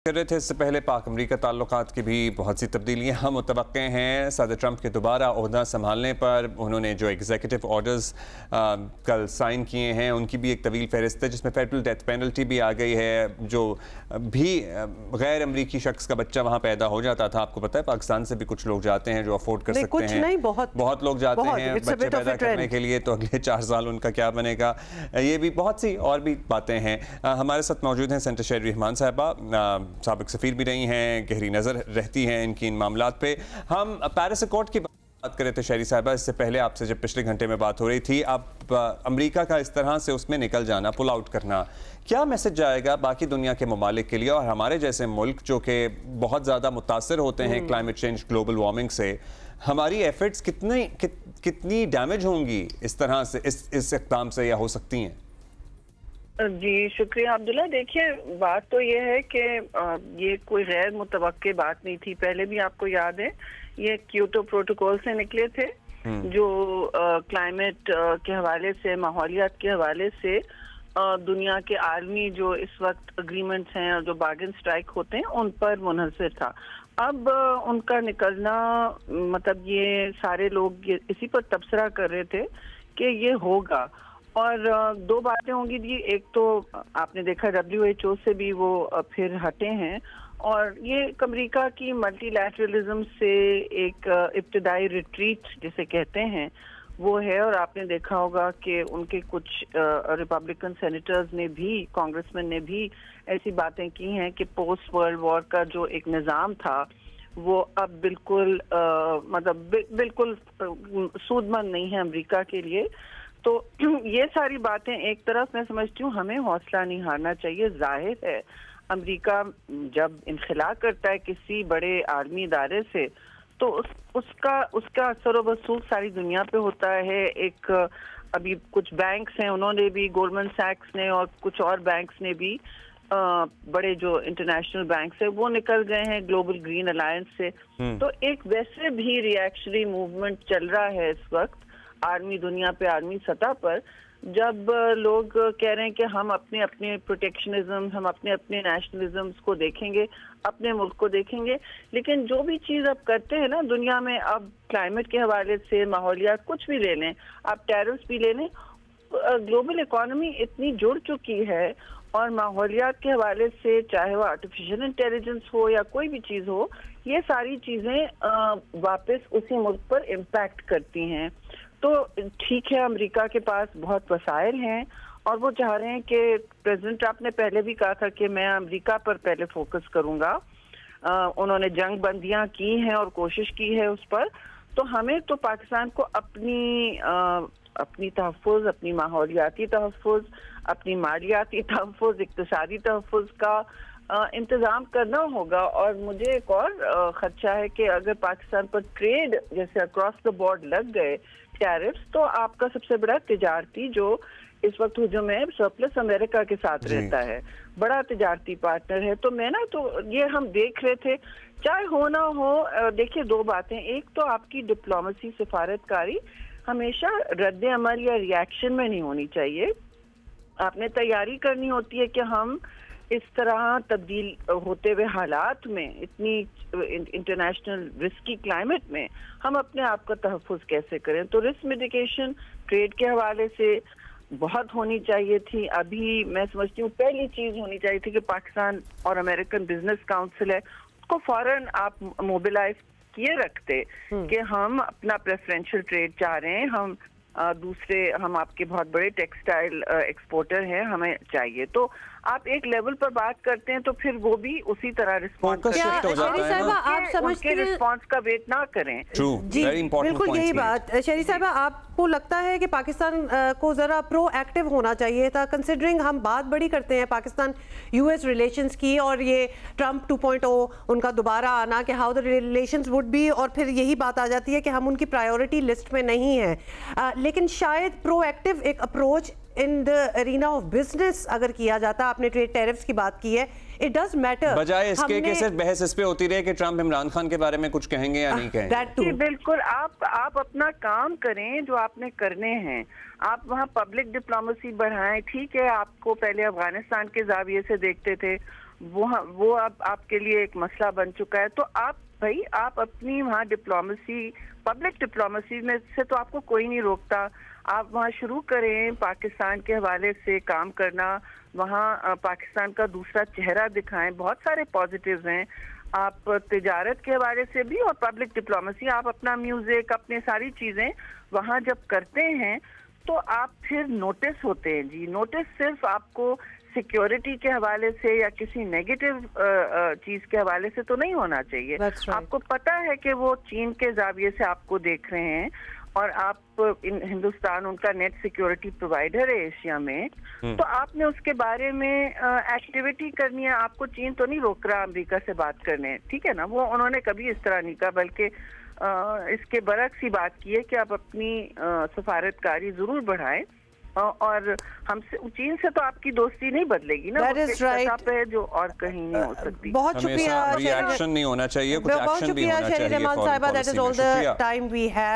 कर रहे थे इससे पहले पाक अमरीका ताल्लुकात की भी बहुत सी तब्दीलियाँ हम मुतवक्के हैं। सदर ट्रंप के दोबारा ओहदा संभालने पर उन्होंने जो एग्जीक्यूटिव ऑर्डर्स कल साइन किए हैं उनकी भी एक तवील फहरिस्त है, जिसमें फेडरल डेथ पेनल्टी भी आ गई है। जो भी गैर अमरीकी शख्स का बच्चा वहाँ पैदा हो जाता था, आपको पता है पाकिस्तान से भी कुछ लोग जाते हैं जो अफोर्ड कर सकते हैं, नहीं, बहुत लोग जाते हैं बच्चे पैदा करने के लिए, तो अगले 4 साल उनका क्या बनेगा। ये भी बहुत सी और भी बातें हैं। हमारे साथ मौजूद हैं सेंटर शहरी रहमान साहबा, साबिक सफ़ीर भी रही हैं, गहरी नज़र रहती हैं इनकी इन मामलात पे। हम पेरिस अकॉर्ड की बात कर रहे थे शहरी साहबा, इससे पहले आपसे जब पिछले घंटे में बात हो रही थी, अब अमेरिका का इस तरह से उसमें निकल जाना, पुल आउट करना, क्या मैसेज जाएगा बाकी दुनिया के ममालिक के लिए और हमारे जैसे मुल्क जो कि बहुत ज़्यादा मुतासर होते हैं क्लाइमेट चेंज, ग्लोबल वार्मिंग से, हमारी एफर्ट्स कितनी डैमेज होंगी इस तरह से, इस इक़दाम से, या हो सकती हैं? जी शुक्रिया अब्दुल्ला। देखिए, बात तो ये है कि ये कोई गैर मुतवक्के बात नहीं थी। पहले भी आपको याद है ये क्योटो प्रोटोकॉल से निकले थे, जो क्लाइमेट के हवाले से, माहौलियात के हवाले से दुनिया के आलमी जो इस वक्त अग्रीमेंट्स हैं और जो बार्गेन स्ट्राइक होते हैं उन पर मुनहसर था। अब उनका निकलना, मतलब ये सारे लोग इसी पर तबसरा कर रहे थे कि ये होगा, और 2 बातें होंगी जी। एक तो आपने देखा WHO से भी वो फिर हटे हैं, और ये अमेरिका की मल्टीलैटरलिज्म से एक इब्तदाई रिट्रीट जिसे कहते हैं वो है। और आपने देखा होगा कि उनके कुछ रिपब्लिकन सेनेटर्स ने भी, कांग्रेसमैन ने भी ऐसी बातें की हैं कि पोस्ट वर्ल्ड वॉर का जो एक निज़ाम था वो अब बिल्कुल बिल्कुल सूदमंद नहीं है अमेरिका के लिए। तो ये सारी बातें एक तरफ, मैं समझती हूँ हमें हौसला नहीं हारना चाहिए। जाहिर है अमेरिका जब इनखिला करता है किसी बड़े आर्मी इदारे से, तो उसका असर व रसूख सारी दुनिया पे होता है। एक अभी कुछ बैंक्स हैं, उन्होंने भी, गोल्डमैन सैक्स ने और कुछ और बैंक्स ने भी, बड़े जो इंटरनेशनल बैंक्स है वो निकल गए हैं ग्लोबल ग्रीन अलायंस से। तो एक वैसे भी रिएक्शनरी मूवमेंट चल रहा है इस वक्त आर्मी दुनिया पे, आर्मी सतह पर, जब लोग कह रहे हैं कि हम अपने अपने प्रोटेक्शनिज्म, हम अपने अपने नेशनलिज्म को देखेंगे, अपने मुल्क को देखेंगे। लेकिन जो भी चीज़ अब करते हैं ना दुनिया में, अब क्लाइमेट के हवाले से, माहौलियात, कुछ भी ले लें, आप टैरिफ्स भी ले लें, ग्लोबल इकोनॉमी इतनी जुड़ चुकी है, और माहौलियात के हवाले से चाहे वो आर्टिफिशियल इंटेलिजेंस हो या कोई भी चीज़ हो, ये सारी चीज़ें वापस उसी मुल्क पर इम्पैक्ट करती हैं। तो ठीक है, अमेरिका के पास बहुत वसाइल हैं और वो चाह रहे हैं कि प्रेसिडेंट ट्रंप ने पहले भी कहा था कि मैं अमेरिका पर पहले फोकस करूंगा। उन्होंने जंग बंदियां की हैं और कोशिश की है उस पर। तो हमें तो पाकिस्तान को अपनी तहफ़्फ़ुज़, अपनी माहौलियाती तहफ़्फ़ुज़, अपनी मालियाती तहफ़्फ़ुज़, इक़्तिसादी तहफ़्फ़ुज़ का इंतज़ाम करना होगा। और मुझे एक और ख़दशा है कि अगर पाकिस्तान पर ट्रेड जैसे अक्रॉस द बोर्ड लग गए टैरिफ्स, तो आपका सबसे बड़ा तिजारती जो इस वक्त हुजूम है, सरप्लस अमेरिका के साथ रहता है, बड़ा तिजारती पार्टनर है। तो मैं ना, तो ये हम देख रहे थे, चाहे हो ना हो, देखिए 2 बातें। एक तो आपकी डिप्लोमेसी, सिफारतकारी हमेशा रद्द अमल या रिएक्शन में नहीं होनी चाहिए। आपने तैयारी करनी होती है कि हम इस तरह तब्दील होते हुए हालात में, इतनी इंटरनेशनल रिस्की क्लाइमेट में, हम अपने आप का तहफ़्फ़ुज़ कैसे करें। तो रिस्क मिटिगेशन ट्रेड के हवाले से बहुत होनी चाहिए थी। अभी मैं समझती हूँ पहली चीज़ होनी चाहिए थी कि पाकिस्तान और अमेरिकन बिजनेस काउंसिल है, उसको फ़ौरन आप मोबिलाइज किए रखते कि हम अपना प्रेफरेंशियल ट्रेड चाह रहे हैं, हम हम आपके बहुत बड़े टेक्सटाइल एक्सपोर्टर हैं, हमें चाहिए। तो आप एक लेवल पर बात करते हैं तो फिर वो भी उसी तरह रिस्पॉन्स करते हैं, आप समझते हैं रिस्पॉन्स का वेट ना करें। जी बिल्कुल यही बात। शहरी साहबा, आपको लगता है कि पाकिस्तान को जरा प्रोएक्टिव होना चाहिए था, कंसिडरिंग हम बात बड़ी करते हैं पाकिस्तान US रिलेशंस की, और ये ट्रंप 2.0 उनका दोबारा आना कि how the relations would be, और फिर यही बात आ जाती है कि हम उनकी प्रायोरिटी लिस्ट में नहीं है। लेकिन शायद प्रोएक्टिव एक approach in the arena of business अगर किया जाता, आपने ट्रेड टैरिफ्स की बात की है, इट डज मैटर, बजाय इसके कि सिर्फ बहस इस पे होती रहे कि ट्रंप इमरान खान के बारे में कुछ कहेंगे या नहीं कहेंगे। बिल्कुल, आप अपना काम करें जो आपने करने हैं, आप वहाँ पब्लिक डिप्लोमेसी बढ़ाएं। ठीक है, आपको पहले अफगानिस्तान के जाविये से देखते थे, वो अब आपके लिए एक मसला बन चुका है। तो आप अपनी वहाँ डिप्लोमेसी, पब्लिक डिप्लोमेसी में से तो आपको कोई नहीं रोकता। आप वहाँ शुरू करें पाकिस्तान के हवाले से काम करना, वहाँ पाकिस्तान का दूसरा चेहरा दिखाएं। बहुत सारे पॉजिटिव्स हैं, आप तिजारत के हवाले से भी और पब्लिक डिप्लोमेसी, आप अपना म्यूजिक, अपने सारी चीजें वहाँ जब करते हैं तो आप फिर नोटिस होते हैं जी। नोटिस सिर्फ आपको सिक्योरिटी के हवाले से या किसी नेगेटिव चीज के हवाले से तो नहीं होना चाहिए। right. आपको पता है कि वो चीन के जाविये से आपको देख रहे हैं और आप हिंदुस्तान उनका नेट सिक्योरिटी प्रोवाइडर है एशिया में, तो आपने उसके बारे में एक्टिविटी करनी है। आपको चीन तो नहीं रोक रहा अमेरिका से बात करने, ठीक है ना। वो उन्होंने कभी इस तरह नहीं कहा, बल्कि इसके बरक्स ही बात की है कि आप अपनी सफारतकारी जरूर बढ़ाएं और हमसे, चीन से तो आपकी दोस्ती नहीं बदलेगी ना। पे जो और कहीं नहीं हो सकती। बहुत शुक्रिया, रिएक्शन नहीं होना चाहिए, कुछ एक्शन भी होना चाहिए। That is all the time we have.